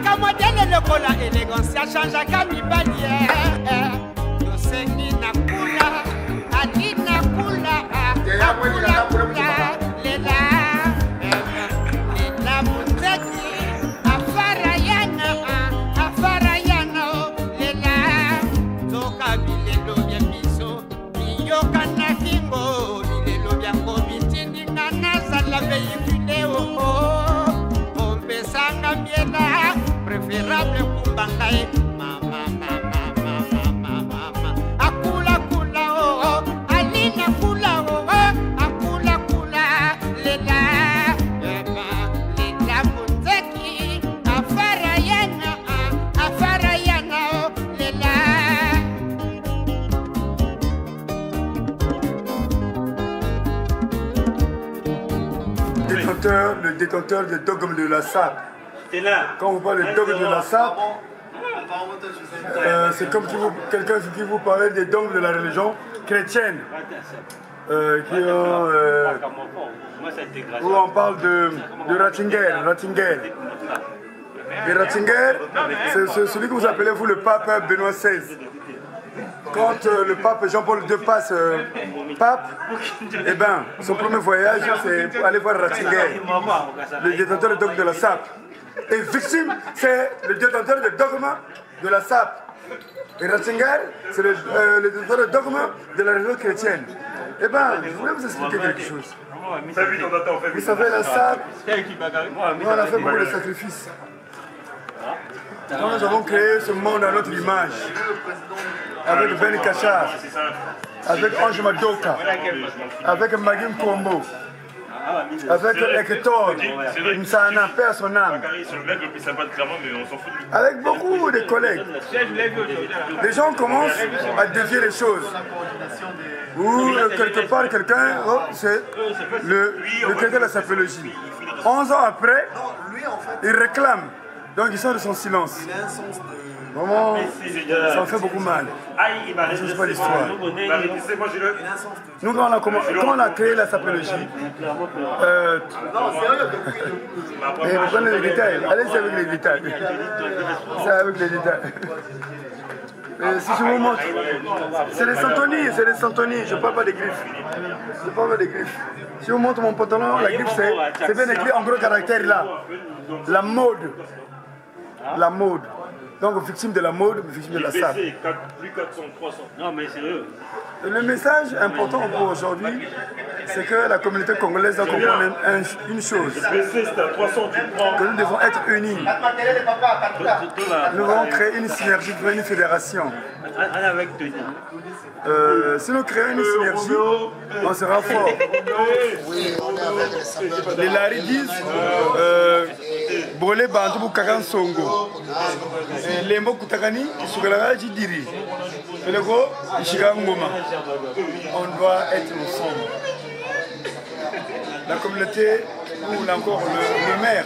Azalaka modèle lokola élégance achangeaka mibali tosengi na kula ati na kula lela lela muteki afara yana lela toka bilelo bya biso biyoka na kingo bilelo byango bitindinga nazala véhicule ompesanga miela préférable kumbanga mama akula kula alina kula akula kula lela lela muteki afara yana lela. Le détenteur des dogmes de la SAP. Quand vous parlez de dogmes de la SAP, c'est comme quelqu'un qui vous parlait des dogmes de la religion chrétienne. Où on parle de Ratzinger. Et Ratzinger, c'est celui que vous appelez vous le pape Benoît XVI. Quand le pape Jean-Paul II passe pape, eh ben, son premier voyage, c'est pour aller voir Ratzinger, le détenteur des dogmes de la SAP. Et victime, c'est le détenteur des dogmes de la SAP. Et Ratzinger, c'est le détenteur des dogmes de la religion chrétienne. Eh ben, je voulais vous expliquer quelque chose. Vous savez, la SAP, nous, on a fait beaucoup de sacrifices. Nous avons créé ce monde à notre image, avec Ben Kachar, avec Ange Madoka, avec Magim Kombo, avec Hector, Msana, paix à son âme, avec beaucoup de collègues. Les gens commencent à dévier les choses. Ou quelque part, quelqu'un, c'est le chrétien de la sapologie. 11 ans après, il réclame. Donc ils sont de son silence. Vraiment, ça me fait beaucoup mal. Je ne sais pas l'histoire. Nous, quand on a créé la sapologie, et vous prenez les détails. Allez-y avec les détails. C'est avec les détails. Mais si je vous montre, c'est des santonies, je ne parle pas des griffes. Si je vous montre mon pantalon, la griffe c'est bien écrit en gros caractère là. La mode. Donc victime de la mode, victime de la SAP. Non mais sérieux. Le message important pour aujourd'hui, c'est que la communauté congolaise doit comprendre une chose. Que nous devons être unis. Nous devons créer une synergie, une fédération. Si nous créons une synergie, on sera fort. Les Lari disent Bolé Bantou Kakan Songo. Lembo Kutakani, Sugalara Jidiri. On doit être ensemble. La communauté, ou encore le maire,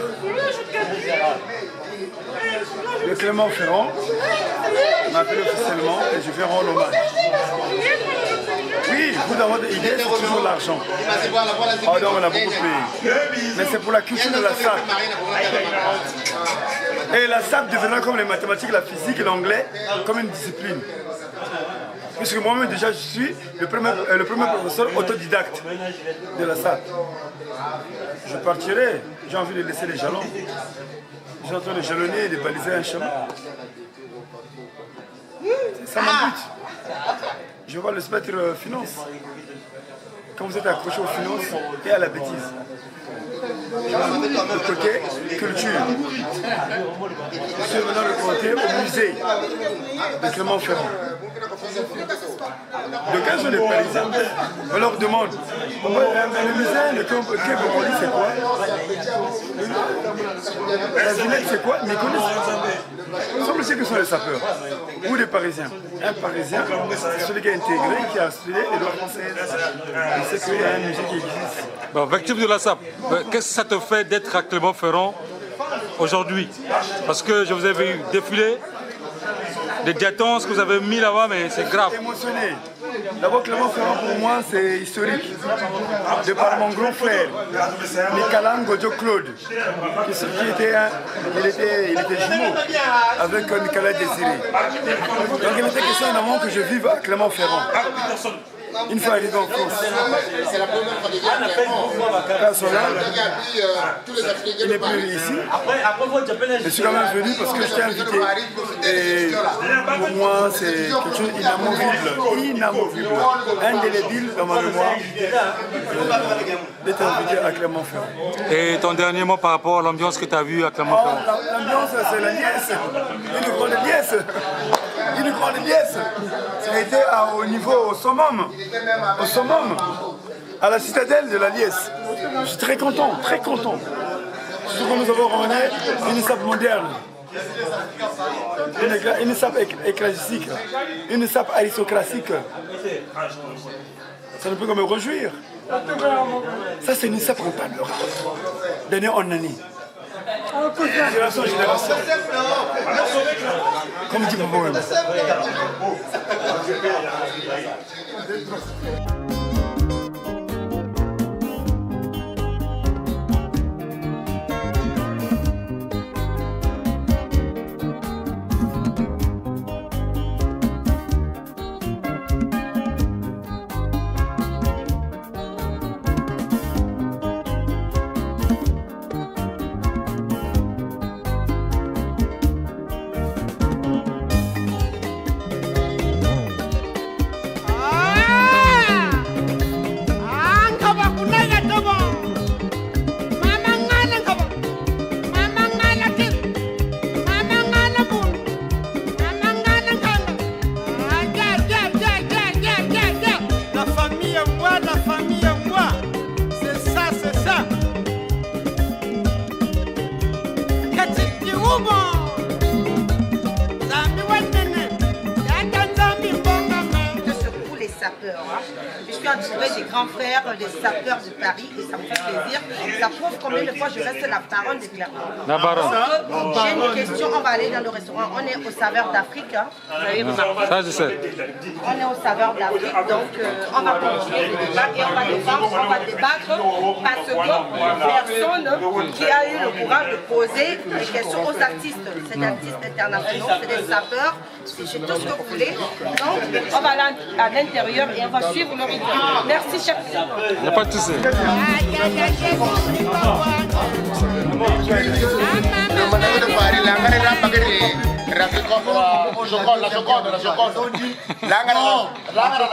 le Clément Ferrand, m'appelle officiellement et je vais rendre hommage. Oui, vous avez des idées, c'est toujours l'argent. Oh non, on a beaucoup payé. Mais c'est pour la culture de la SAP. Et la SAP deviendra comme les mathématiques, la physique et l'anglais, comme une discipline. Puisque moi-même déjà je suis le premier professeur autodidacte de la SAP. Je partirai, j'ai envie de laisser les jalons. J'ai envie de jalonner et de baliser un chemin. C'est ça mon but. Je vois le spectre finance. Quand vous êtes accroché aux finances et à la bêtise. Le côté culture. Je suis maintenant le côté au musée de Clément Ferrand. De quels sont les Parisiens? On leur demande. Le musée de Quai Branly, c'est quoi? La Villette, c'est quoi? Mais ils connaissent. Nous sommes que sont les sapeurs. Ou les Parisiens. Un Parisien, c'est celui qui a intégré, qui a studié les lois françaises. Il sait qu'il y a un musée qui existe. Bon, victime de la SAP, qu'est-ce que ça te fait d'être à Clément Ferrand aujourd'hui? Parce que je vous ai vu défiler des diatonses que vous avez mis là-bas, mais c'est grave. Émotionné. D'abord, Clermont-Ferrand, pour moi, c'est historique. De par mon grand frère, Nicolas Ngojo Claude, il était jumeau avec Nicolas Désiré. Donc, il était question évidemment que je vive à Clermont-Ferrand. Une fois arrivé en France, C'est la première fois que il n'est plus ici. Je suis quand même venu parce que j'étais invité. Et pour moi, c'est quelque chose d'inamovible, indélébile dans ma mémoire d'être invité à Clermont-Ferrand. Et ton dernier mot par rapport à l'ambiance que tu as vue à Clermont-Ferrand? L'ambiance, c'est la liesse, une grande liesse. Une grande liesse. Ça a été au niveau, au summum, à la citadelle de la liesse. Je suis très content, très content. Surtout que nous avons ramené une sape moderne, une sape ecclésiastique, une sape aristocratique. Ça ne peut que me réjouir. Ça, c'est une sape rentable, d'année en année. Génération en génération. Comme dit mon poème. Je suis entourée des grands frères, des sapeurs de Paris, et ça me fait plaisir. Ça prouve combien de fois je reste la baronne de Clermont. J'ai une question, on va aller dans le restaurant. On est au Saveur d'Afrique. Hein. Vous avez remarqué? Ça, je sais. On est au Saveur d'Afrique, donc on va continuer le débat et on va débattre parce que personne qui a eu le courage de poser des questions aux artistes. C'est des artistes internationaux, c'est des sapeurs, c'est tout ce que vous voulez. Donc on va aller à l'intérieur et on va suivre le rythme. Merci, chef. Il n'y a pas de souci. La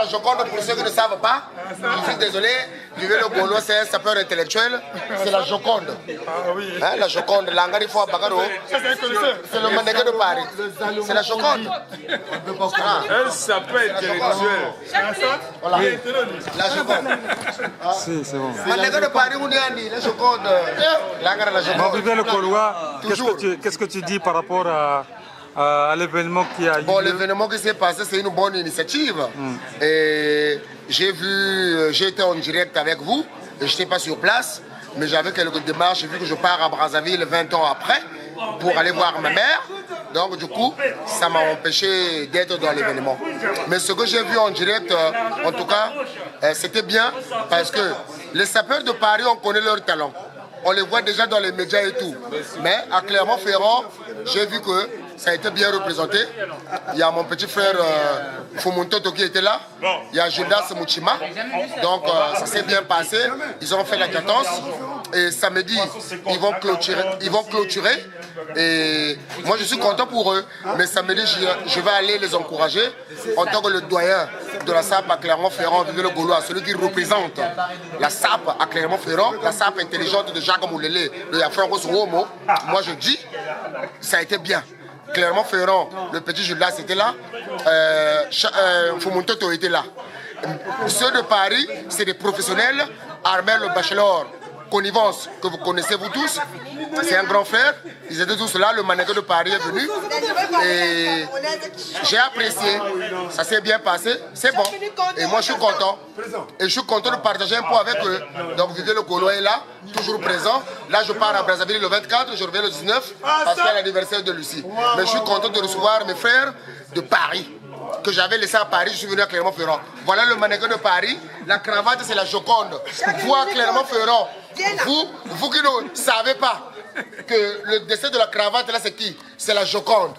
Joconde, pour ceux qui ne savent pas, je suis désolé, Vieux le Golo, c'est un sapeur intellectuel, c'est la Joconde. Hein, la Joconde, l'Angari Foua Bagaro, c'est le Manégué de Paris. C'est la Joconde. Un sapeur intellectuel. Voilà. La Joconde. Si, c'est bon. Manégué de Paris, on est la Joconde. L'Angari la Joconde. Vieux le Gaulois, qu'est-ce que tu dis par rapport à l'événement qui a eu? Bon, l'événement qui s'est passé, c'est une bonne initiative. Et j'ai été en direct avec vous, et je n'étais pas sur place, mais j'avais quelques démarches, vu que je pars à Brazzaville 20 ans après, pour aller voir ma mère. Donc du coup, ça m'a empêché d'être dans l'événement. Mais ce que j'ai vu en direct, en tout cas, c'était bien, parce que les sapeurs de Paris, on connaît leur talent. On les voit déjà dans les médias et tout. Mais à Clermont-Ferrand, j'ai vu que ça a été bien représenté. Il y a mon petit frère Fumuntoto qui était là. Il y a Judas Mouchima. Donc ça s'est bien passé. Ils ont fait la cadence. Et samedi, ils vont clôturer. Et moi, je suis content pour eux. Mais samedi, je vais aller les encourager en tant que le doyen de la SAP à Clermont-Ferrand, Vieux le Gaulois, celui qui représente la SAP à Clermont-Ferrand, la SAP intelligente de Jacques Moulélé, de Yafran Rosuomo. Moi, je dis, ça a été bien. Clermont-Ferrand, le petit Judas était là, Fumuntoto était là. Ceux de Paris, c'est des professionnels. Armel le bachelor Connivence, que vous connaissez vous tous. C'est un grand frère. Ils étaient tous là. Le mannequin de Paris est venu. Et j'ai apprécié. Ça s'est bien passé. C'est bon. Et moi, je suis content. Et je suis content de partager un pot avec eux. Donc, Vivier Le Gaulois est là, toujours présent. Là, je pars à Brazzaville le 24. Je reviens le 19 parce qu'il y a l'anniversaire de Lucie. Mais je suis content de recevoir mes frères de Paris, que j'avais laissé à Paris, je suis venu à Clermont-Ferrand. Voilà le mannequin de Paris. La cravate, c'est la Joconde. Vous à Clermont-Ferrand, vous qui ne savez pas que le dessin de la cravate, là, c'est qui? C'est la Joconde.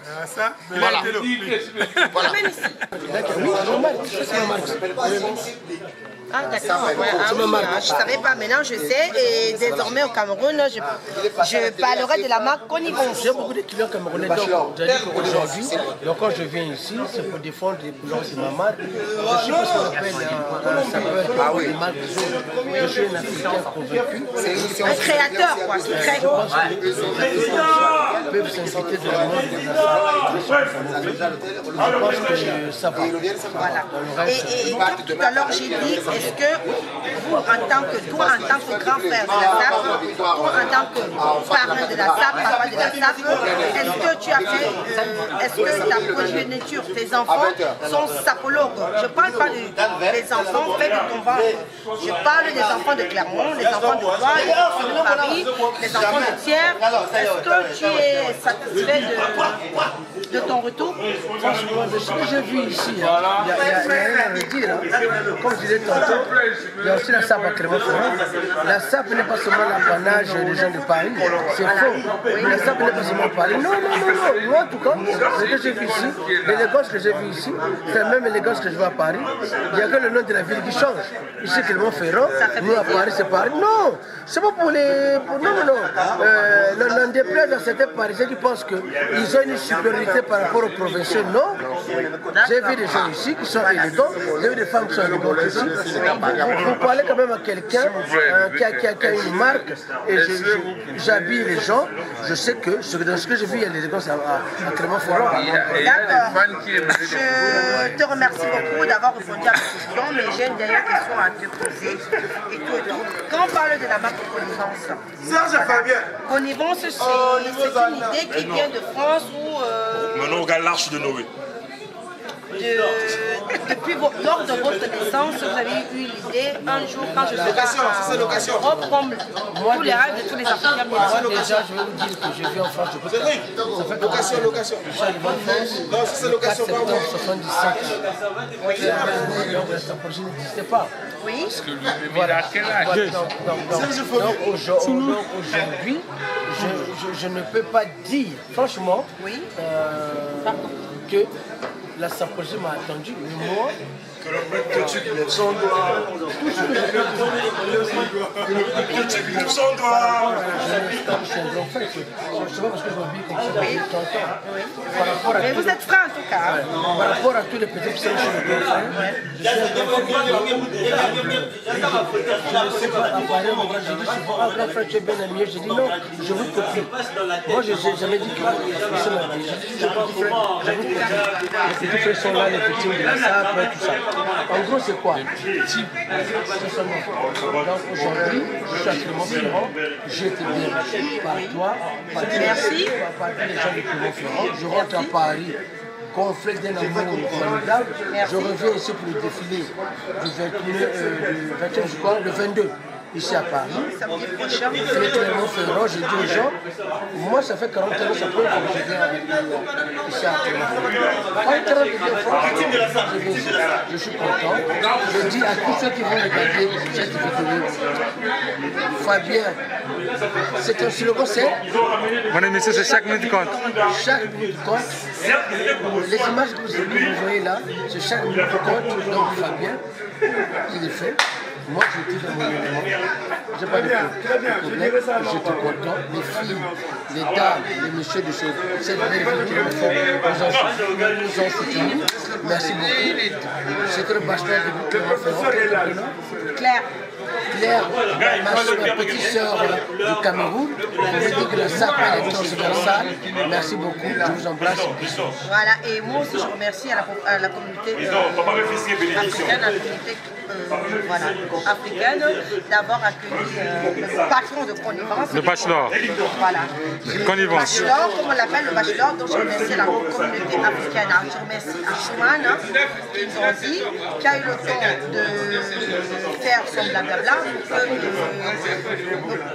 Voilà. Voilà. Ah d'accord, ouais, je ne savais pas, maintenant je sais, et désormais au Cameroun, je parlerai de la marque Connivence. J'ai beaucoup de clients camerounais, donc aujourd'hui, quand je viens ici, c'est pour défendre les couleurs de ma marque. Je suis ce qu'on appelle des marques de zone. Je suis un Africain convaincu. Un créateur, quoi, qui crée. Ils peuvent s'inquiéter de la mode de la je pense que ça va. Voilà. Et tout à l'heure, j'ai dit, est-ce que vous, en tant que toi, en tant que grand frère de la SAP, toi, en tant que parrain de la SAP, papa de la SAP, est-ce que tu as fait, est-ce que ta progéniture, tes enfants sont sapologues? Je ne parle pas des enfants faits de ton ventre. Je parle des enfants de Clermont, les enfants de Troyes, les enfants de Paris, les enfants de Thiers. Est-ce que tu es satisfait de ton retour? Franchement, de ce que j'ai vu ici, il y a rien à redire. Comme je disais tantôt, il y a aussi la SAP à Clermont-Ferrand. La SAP n'est pas seulement l'apanage des gens de Paris, c'est faux. La SAP n'est pas seulement Paris. Non. Moi, en tout cas, ce que j'ai vu ici, l'élégance que j'ai vu ici, c'est la même élégance que je vois à Paris. Il n'y a que le nom de la ville qui change. Ici, Clermont-Ferrand, nous à Paris, c'est Paris. Non, c'est pas pour les. Non. N'en déplaise à certains Parisiens qui pensent qu'ils ont une supériorité par rapport aux provinciaux. Non. J'ai vu des gens ici qui sont élégants, j'ai vu des femmes qui sont élégantes ici. Vous parlez quand même à quelqu'un qui a une marque et j'habille les gens. Je sais que dans ce que j'ai vu, il y a l'élégance à Clermont-Ferrand. D'accord. Je te remercie beaucoup d'avoir répondu à ma question, mais j'ai une dernière question à te poser. Quand on parle de la marque Connivence, Connivence, c'est une idée qui vient de France ou... Maintenant, on regarde l'arche de Noé. Depuis lors de votre naissance, vous avez eu l'idée un jour quand je serai en Europe, comme tous les rêves de tous les Africains. Moi déjà, je vais vous dire que je vis en France depuis 4 ans. Ça fait location. Je suis arrivé en France le 4 septembre 1977. Donc la projet n'existait pas. Oui. Voilà. Donc aujourd'hui, je ne peux pas dire, franchement, que la Saint-Projet m'a attendu, mais moi, que tu lèves son doigt. Je suis un grand frère, je sais pas parce que je m'habille comme ça, mais vous êtes frère en tout cas. Par rapport à tous les petits qui sont chez le grand frère, je suis un grand frère. Je ne sais pas, à Paris, j'ai dit souvent, ah grand frère, tu es bien ami. J'ai dit non, je vous copie. Moi, je n'ai jamais dit que c'est ma vie. Je vous copie. Les petits frères sont là, les petits de la SAP, tout ça. En gros, c'est quoi? C'est seulement. Donc aujourd'hui, je suis à Clermont-Ferrand, j'ai été bien reçu par toi, par tous les gens de Clermont-Ferrand. Je rentre à Paris, conflit d'un amour formidable. Je reviens ici pour le défilé du 21, je crois, le 22. Ici à Paris, et Clermont-Ferrand, j'ai dit aux gens, moi ça fait 40 ans, ça peut que je viens ici à Clermont-Ferrand. Je suis content. Je dis à tous ceux qui vont regarder cette vidéo, Fabien, c'est un slogan, c'est mon émission, c'est chaque minute compte. Chaque minute compte. Les images que vous voyez là, c'est chaque minute compte. Donc Fabien, il est fait. Moi, j'étais dans mon élément. Je n'ai pas de problème. J'étais content. Les filles, les dames, les messieurs de cette belle ville qui nous ont soutenus. Merci beaucoup. Secret pasteur de Clermont-Ferrand. Claire. Claire, ma petite sœur du Cameroun, vous me dites que la SAP est transversale. Merci beaucoup, je vous embrasse. Voilà, et moi aussi je remercie à la communauté africaine, africaine d'avoir accueilli le patron de connivence. Le bachelor. Voilà. Connivence. Le bachelor, comme on l'appelle le bachelor, donc je remercie la communauté africaine. Je remercie Ashouman, qui nous ont dit, qui a eu le temps de faire son blablabla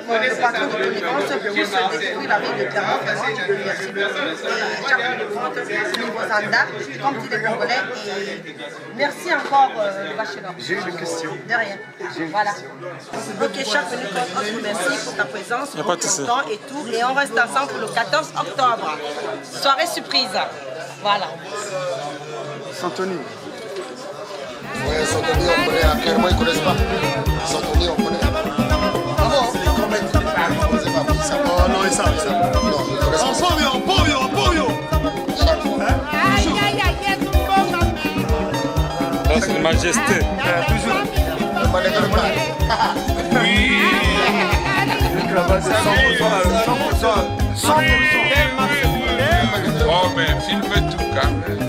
pour que le patron de connivence puisse découvrir la ville de Clermont-Ferrand. Merci beaucoup. Et Jacques Leconte, niveau Zanda, comme dit les Congolais. Et merci encore le bachelor. J'ai une question. De rien. Voilà. Ok, Jacques Leconte, on te remercie pour ta présence, pour ton temps et tout. Et on reste ensemble pour le 14 octobre. Soirée surprise. Voilà. Santoni. Oui, Santoni, on connaît. À Clermont, ils ne connaissent pas. Santoni, on connaît. Ah bon? Oh non, ils savent. Non, ils connaissent pas. Pollo. C'est une majesté. Toujours. On ne connaît pas. Oui. Une cravate de 100%. Oh, mais filme tout quand même.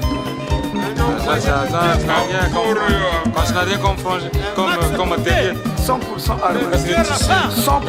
Quand je n'ai rien comme atelier. 100% à 100%.